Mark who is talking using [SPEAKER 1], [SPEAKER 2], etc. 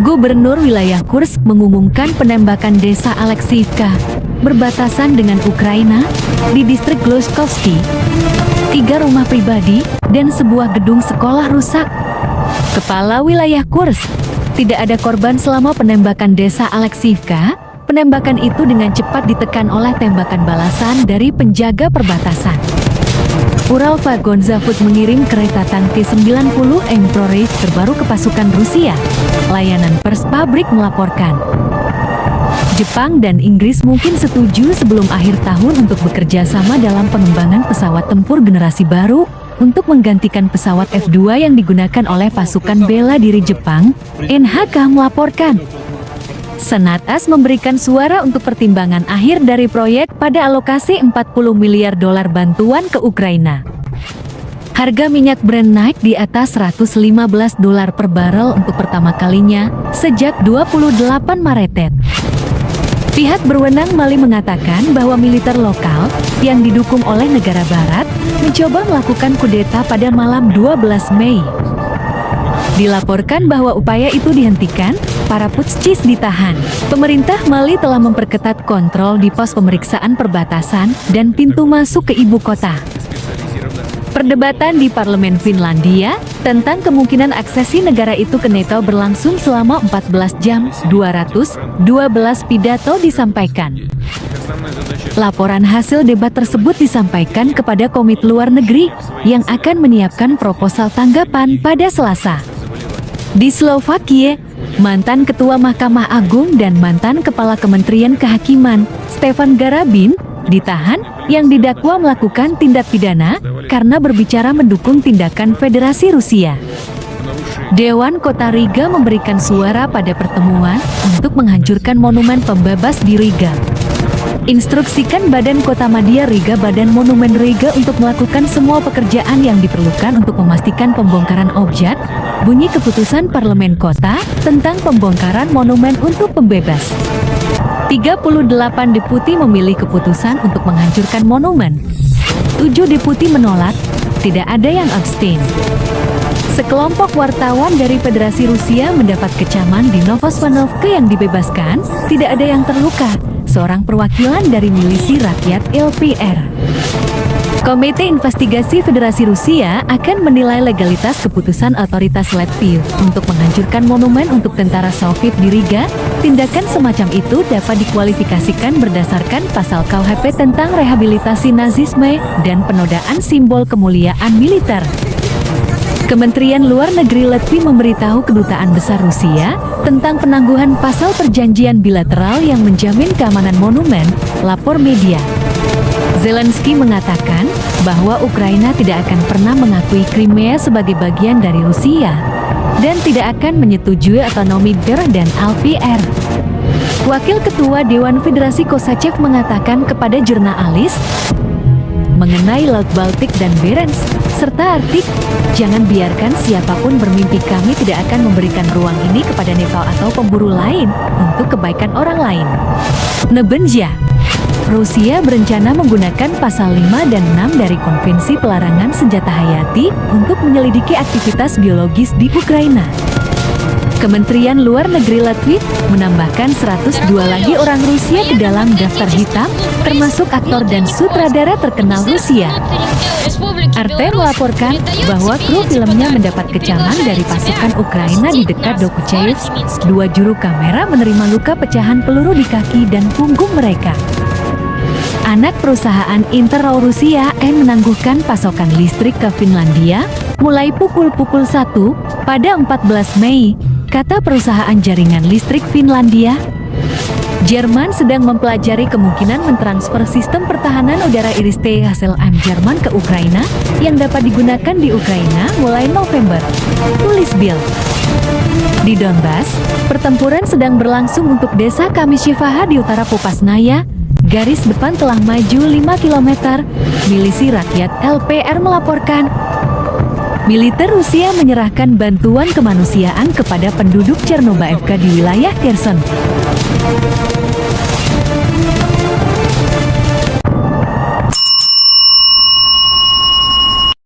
[SPEAKER 1] Gubernur wilayah Kursk mengumumkan penembakan desa Aleksivka, berbatasan dengan Ukraina, di distrik Gloskovsky. 3 rumah pribadi dan sebuah gedung sekolah rusak. Kepala wilayah Kursk, tidak ada korban selama penembakan desa Aleksivka. Penembakan itu dengan cepat ditekan oleh tembakan balasan dari penjaga perbatasan. Uralvagonzavod mengirim kereta tangki 90M Prorif terbaru ke pasukan Rusia. Layanan pers pabrik melaporkan. Jepang dan Inggris mungkin setuju sebelum akhir tahun untuk bekerja sama dalam pengembangan pesawat tempur generasi baru untuk menggantikan pesawat F-2 yang digunakan oleh pasukan bela diri Jepang, NHK melaporkan. Senat AS memberikan suara untuk pertimbangan akhir dari proyek pada alokasi $40 miliar bantuan ke Ukraina. Harga minyak Brent naik di atas $115 per barel untuk pertama kalinya sejak 28 Maret. Pihak berwenang Mali mengatakan bahwa militer lokal yang didukung oleh negara barat mencoba melakukan kudeta pada malam 12 Mei. Dilaporkan bahwa upaya itu dihentikan, para putschis ditahan. Pemerintah Mali telah memperketat kontrol di pos pemeriksaan perbatasan dan pintu masuk ke ibu kota. Perdebatan di parlemen Finlandia tentang kemungkinan aksesi negara itu ke NATO berlangsung selama 14 jam, 212 pidato disampaikan. Laporan hasil debat tersebut disampaikan kepada Komite Luar Negeri yang akan menyiapkan proposal tanggapan pada Selasa. Di Slovakia, mantan Ketua Mahkamah Agung dan mantan Kepala Kementerian Kehakiman, Stefan Garabin, ditahan yang didakwa melakukan tindak pidana karena berbicara mendukung tindakan Federasi Rusia. Dewan Kota Riga memberikan suara pada pertemuan untuk menghancurkan monumen pembebas di Riga. Instruksikan Badan Kota Madya Riga Badan Monumen Riga untuk melakukan semua pekerjaan yang diperlukan untuk memastikan pembongkaran objek, bunyi keputusan Parlemen Kota tentang pembongkaran monumen untuk pembebas. 38 deputi memilih keputusan untuk menghancurkan monumen. 7 deputi menolak, tidak ada yang abstain. Sekelompok wartawan dari Federasi Rusia mendapat kecaman di Novosvanovka yang dibebaskan, tidak ada yang terluka. Seorang perwakilan dari milisi rakyat LPR. Komite Investigasi Federasi Rusia akan menilai legalitas keputusan otoritas Latvia untuk menghancurkan monumen untuk tentara Soviet di Riga. Tindakan semacam itu dapat dikualifikasikan berdasarkan pasal KUHP tentang rehabilitasi nazisme dan penodaan simbol kemuliaan militer. Kementerian Luar Negeri Latvia memberitahu Kedutaan Besar Rusia tentang penangguhan pasal perjanjian bilateral yang menjamin keamanan monumen, lapor media. Zelensky mengatakan bahwa Ukraina tidak akan pernah mengakui Crimea sebagai bagian dari Rusia dan tidak akan menyetujui otonomi DER dan LPR. Wakil Ketua Dewan Federasi Kosachev mengatakan kepada jurnalis mengenai Laut Baltik dan Barents, serta Arktik, jangan biarkan siapapun bermimpi kami tidak akan memberikan ruang ini kepada NATO atau pemburu lain untuk kebaikan orang lain. Nebenja, Rusia berencana menggunakan pasal 5 dan 6 dari Konvensi Pelarangan Senjata Hayati untuk menyelidiki aktivitas biologis di Ukraina. Kementerian Luar Negeri Latvia menambahkan 102 lagi orang Rusia ke dalam daftar hitam, termasuk aktor dan sutradara terkenal Rusia. RT melaporkan bahwa kru filmnya mendapat kecaman dari pasukan Ukraina di dekat Dokuchaev. 2 juru kamera menerima luka pecahan peluru di kaki dan punggung mereka. Anak perusahaan Interrail Rusia menangguhkan pasokan listrik ke Finlandia mulai pukul 1 pada 14 Mei, kata perusahaan jaringan listrik Finlandia. Jerman sedang mempelajari kemungkinan mentransfer sistem pertahanan udara Iris-T hasil AM Jerman ke Ukraina yang dapat digunakan di Ukraina mulai November, tulis Bild. Di Donbas, pertempuran sedang berlangsung untuk desa Kamishivaha di utara Popasnaya. Garis depan telah maju 5 km, milisi rakyat LPR melaporkan. Militer Rusia menyerahkan bantuan kemanusiaan kepada penduduk Chernobyl di wilayah Kherson.